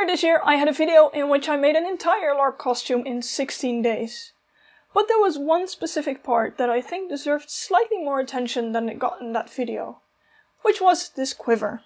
Earlier this year I had a video in which I made an entire Larp costume in 16 days. But there was one specific part that I think deserved slightly more attention than it got in that video, which was this quiver.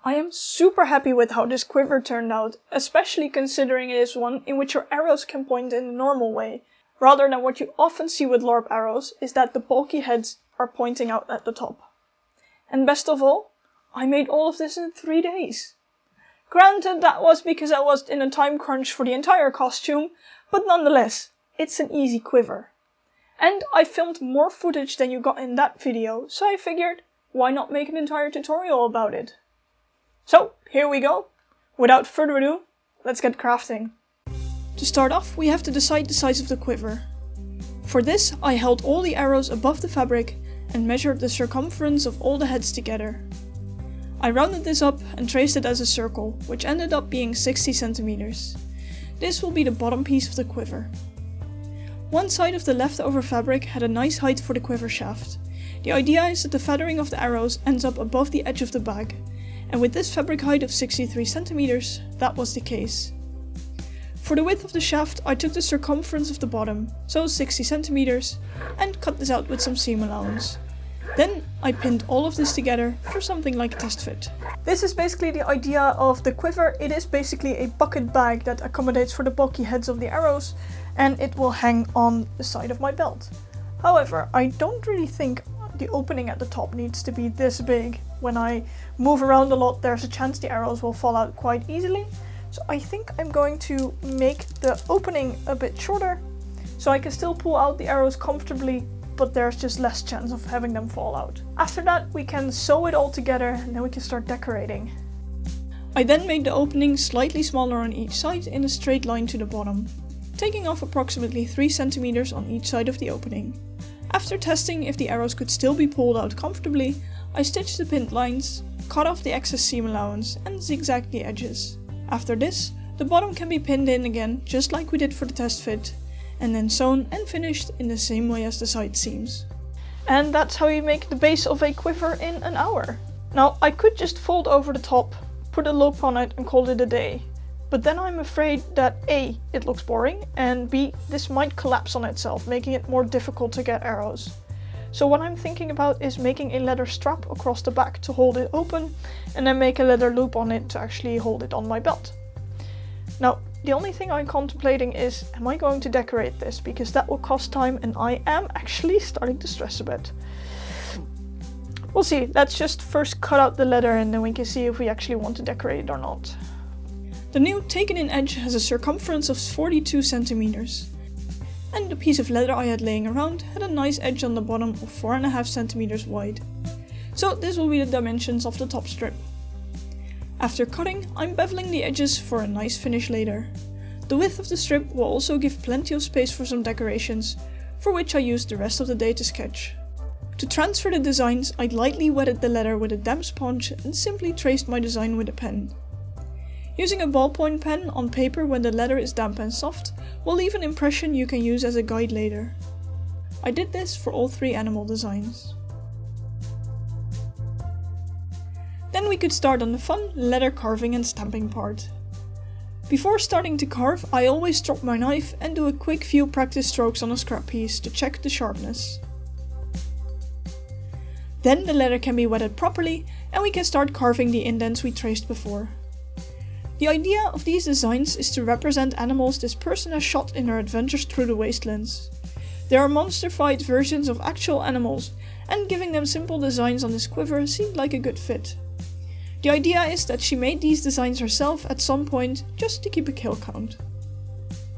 I am super happy with how this quiver turned out, especially considering it is one in which your arrows can point in the normal way, rather than what you often see with Larp arrows is that the bulky heads are pointing out at the top. And best of all, I made all of this in 3 days. Granted, that was because I was in a time crunch for the entire costume, but nonetheless, it's an easy quiver. And I filmed more footage than you got in that video, so I figured, why not make an entire tutorial about it? So, here we go. Without further ado, let's get crafting. To start off, we have to decide the size of the quiver. For this, I held all the arrows above the fabric and measured the circumference of all the heads together. I rounded this up and traced it as a circle, which ended up being 60 centimeters. This will be the bottom piece of the quiver. One side of the leftover fabric had a nice height for the quiver shaft. The idea is that the feathering of the arrows ends up above the edge of the bag, and with this fabric height of 63 centimeters, that was the case. For the width of the shaft, I took the circumference of the bottom, so 60 centimeters, and cut this out with some seam allowance. Then I pinned all of this together for something like a Testfit. This is basically the idea of the quiver. It is basically a bucket bag that accommodates for the bulky heads of the arrows, and it will hang on the side of my belt. However, I don't really think the opening at the top needs to be this big. When I move around a lot, there's a chance the arrows will fall out quite easily. So I think I'm going to make the opening a bit shorter, so I can still pull out the arrows comfortably, but there's just less chance of having them fall out. After that, we can sew it all together and then we can start decorating. I then made the opening slightly smaller on each side in a straight line to the bottom, taking off approximately 3 centimeters on each side of the opening. After testing if the arrows could still be pulled out comfortably, I stitched the pinned lines, cut off the excess seam allowance and zigzagged the edges. After this, the bottom can be pinned in again, just like we did for the test fit, and then sewn and finished in the same way as the side seams. And that's how you make the base of a quiver in an hour. Now, I could just fold over the top, put a loop on it and call it a day. But then I'm afraid that A, it looks boring, and B, this might collapse on itself, making it more difficult to get arrows. So what I'm thinking about is making a leather strap across the back to hold it open, and then make a leather loop on it to actually hold it on my belt. Now, the only thing I'm contemplating is, am I going to decorate this? Because that will cost time and I am actually starting to stress a bit. We'll see, let's just first cut out the leather and then we can see if we actually want to decorate it or not. The new taken in edge has a circumference of 42 centimeters. And the piece of leather I had laying around had a nice edge on the bottom of 4.5 centimeters wide. So this will be the dimensions of the top strip. After cutting, I'm beveling the edges for a nice finish later. The width of the strip will also give plenty of space for some decorations, for which I used the rest of the day to sketch. To transfer the designs, I lightly wetted the leather with a damp sponge and simply traced my design with a pen. Using a ballpoint pen on paper when the leather is damp and soft will leave an impression you can use as a guide later. I did this for all 3 animal designs. Then we could start on the fun leather carving and stamping part. Before starting to carve, I always drop my knife and do a quick few practice strokes on a scrap piece to check the sharpness. Then the leather can be wetted properly and we can start carving the indents we traced before. The idea of these designs is to represent animals this person has shot in their adventures through the wastelands. They are monster-fied versions of actual animals, and giving them simple designs on this quiver seemed like a good fit. The idea is that she made these designs herself at some point, just to keep a kill count.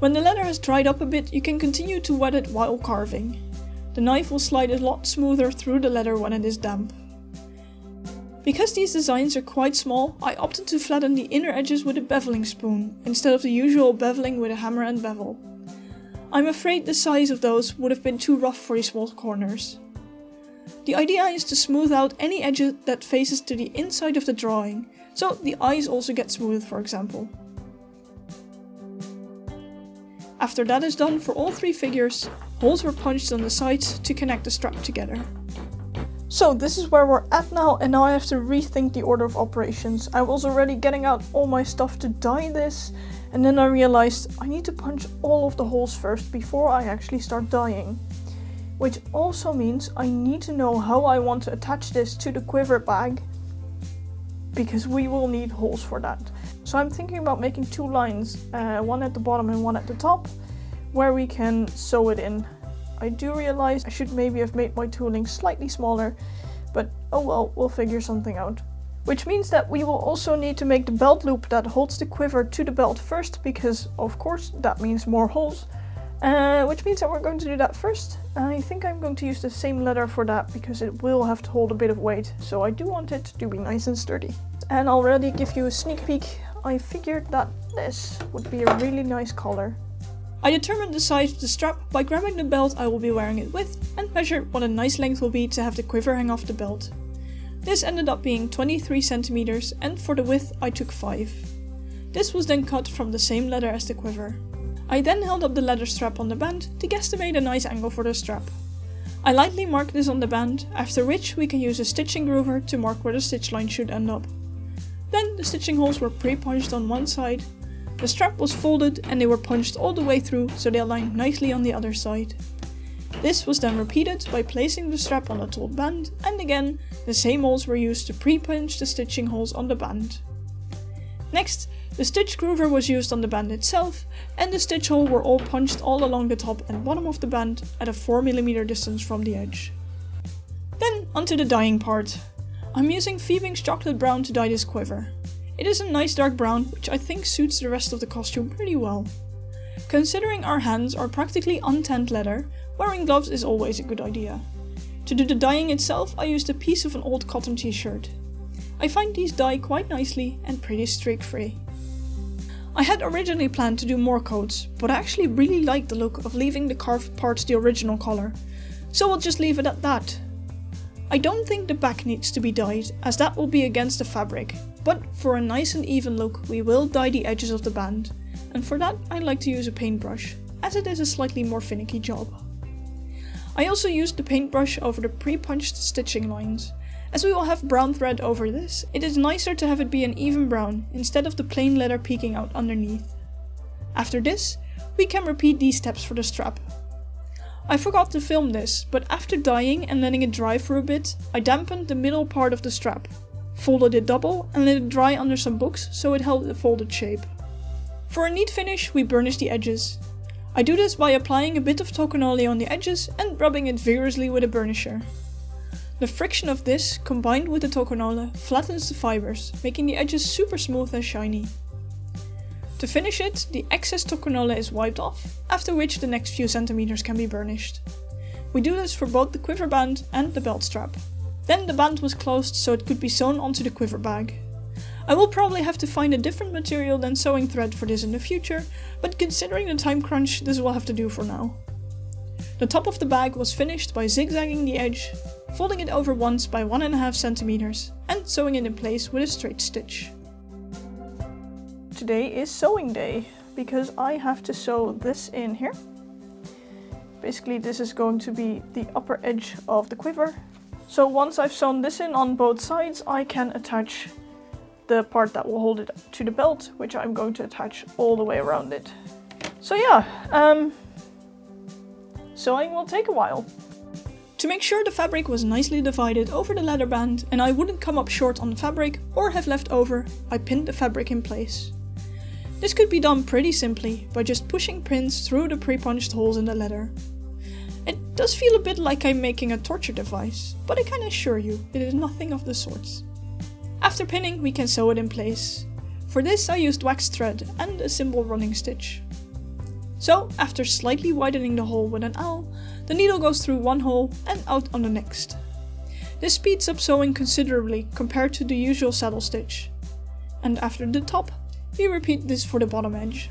When the leather has dried up a bit, you can continue to wet it while carving. The knife will slide a lot smoother through the leather when it is damp. Because these designs are quite small, I opted to flatten the inner edges with a beveling spoon, instead of the usual beveling with a hammer and bevel. I'm afraid the size of those would have been too rough for these small corners. The idea is to smooth out any edge that faces to the inside of the drawing, so the eyes also get smooth, for example. After that is done for all 3 figures, holes were punched on the sides to connect the strap together. So this is where we're at now, and now I have to rethink the order of operations. I was already getting out all my stuff to dye this, and then I realized I need to punch all of the holes first before I actually start dyeing. Which also means I need to know how I want to attach this to the quiver bag, because we will need holes for that. So I'm thinking about making two lines, one at the bottom and one at the top, where we can sew it in. I do realize I should maybe have made my tooling slightly smaller, but oh well, we'll figure something out. Which means that we will also need to make the belt loop that holds the quiver to the belt first, because of course that means more holes. Which means that we're going to do that first. I think I'm going to use the same leather for that, because it will have to hold a bit of weight, so I do want it to be nice and sturdy. And I'll already give you a sneak peek. I figured that this would be a really nice color. I determined the size of the strap by grabbing the belt I will be wearing it with and measured what a nice length will be to have the quiver hang off the belt. This ended up being 23 centimeters, and for the width I took 5. This was then cut from the same leather as the quiver. I then held up the leather strap on the band to guesstimate a nice angle for the strap. I lightly marked this on the band, after which we can use a stitching groover to mark where the stitch line should end up. Then the stitching holes were pre-punched on one side. The strap was folded and they were punched all the way through so they aligned nicely on the other side. This was then repeated by placing the strap on the taut band, and again the same holes were used to pre-punch the stitching holes on the band. Next, the stitch groover was used on the band itself, and the stitch holes were all punched all along the top and bottom of the band at a 4mm distance from the edge. Then onto the dyeing part. I'm using Phoebing's chocolate brown to dye this quiver. It is a nice dark brown, which I think suits the rest of the costume pretty well. Considering our hands are practically untanned leather, wearing gloves is always a good idea. To do the dyeing itself, I used a piece of an old cotton t-shirt. I find these dye quite nicely and pretty streak free. I had originally planned to do more coats, but I actually really like the look of leaving the carved parts the original color, so I'll just leave it at that. I don't think the back needs to be dyed, as that will be against the fabric, but for a nice and even look we will dye the edges of the band, and for that I like to use a paintbrush, as it is a slightly more finicky job. I also used the paintbrush over the pre-punched stitching lines. As we will have brown thread over this, it is nicer to have it be an even brown instead of the plain leather peeking out underneath. After this, we can repeat these steps for the strap. I forgot to film this, but after dyeing and letting it dry for a bit, I dampened the middle part of the strap, folded it double and let it dry under some books so it held a folded shape. For a neat finish, we burnish the edges. I do this by applying a bit of tokonole on the edges and rubbing it vigorously with a burnisher. The friction of this, combined with the tokonole, flattens the fibers, making the edges super smooth and shiny. To finish it, the excess tokonole is wiped off, after which the next few centimeters can be burnished. We do this for both the quiver band and the belt strap. Then the band was closed so it could be sewn onto the quiver bag. I will probably have to find a different material than sewing thread for this in the future, but considering the time crunch, this will have to do for now. The top of the bag was finished by zigzagging the edge, folding it over once by 1.5 centimeters, and sewing it in place with a straight stitch. Today is sewing day, because I have to sew this in here. Basically this is going to be the upper edge of the quiver. So once I've sewn this in on both sides, I can attach the part that will hold it to the belt, which I'm going to attach all the way around it. So yeah, sewing will take a while. To make sure the fabric was nicely divided over the leather band and I wouldn't come up short on the fabric or have left over, I pinned the fabric in place. This could be done pretty simply by just pushing pins through the pre-punched holes in the leather. It does feel a bit like I'm making a torture device, but I can assure you it is nothing of the sorts. After pinning, we can sew it in place. For this I used waxed thread and a simple running stitch. So, after slightly widening the hole with an awl, the needle goes through one hole and out on the next. This speeds up sewing considerably compared to the usual saddle stitch. And after the top, we repeat this for the bottom edge.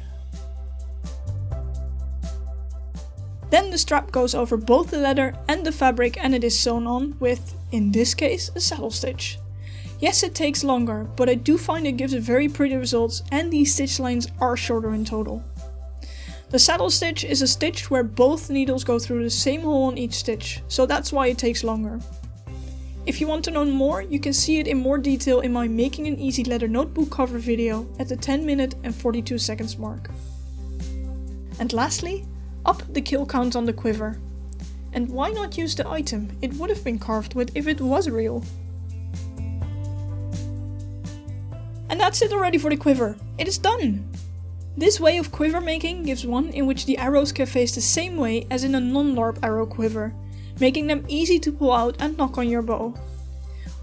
Then the strap goes over both the leather and the fabric and it is sewn on with, in this case, a saddle stitch. Yes, it takes longer, but I do find it gives a very pretty results and these stitch lines are shorter in total. The saddle stitch is a stitch where both needles go through the same hole in each stitch, so that's why it takes longer. If you want to know more, you can see it in more detail in my Making an Easy Leather Notebook cover video at the 10 minute and 42 seconds mark. And lastly, up the kill count on the quiver. And why not use the item it would have been carved with if it was real? And that's it already for the quiver. It is done! This way of quiver making gives one in which the arrows can face the same way as in a non-LARP arrow quiver, making them easy to pull out and knock on your bow.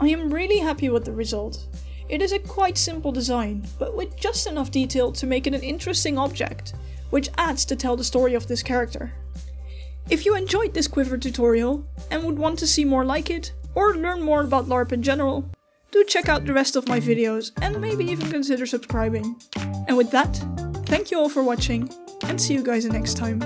I am really happy with the result. It is a quite simple design, but with just enough detail to make it an interesting object, which adds to tell the story of this character. If you enjoyed this quiver tutorial and would want to see more like it, or learn more about LARP in general, do check out the rest of my videos and maybe even consider subscribing. And with that, thank you all for watching and see you guys next time.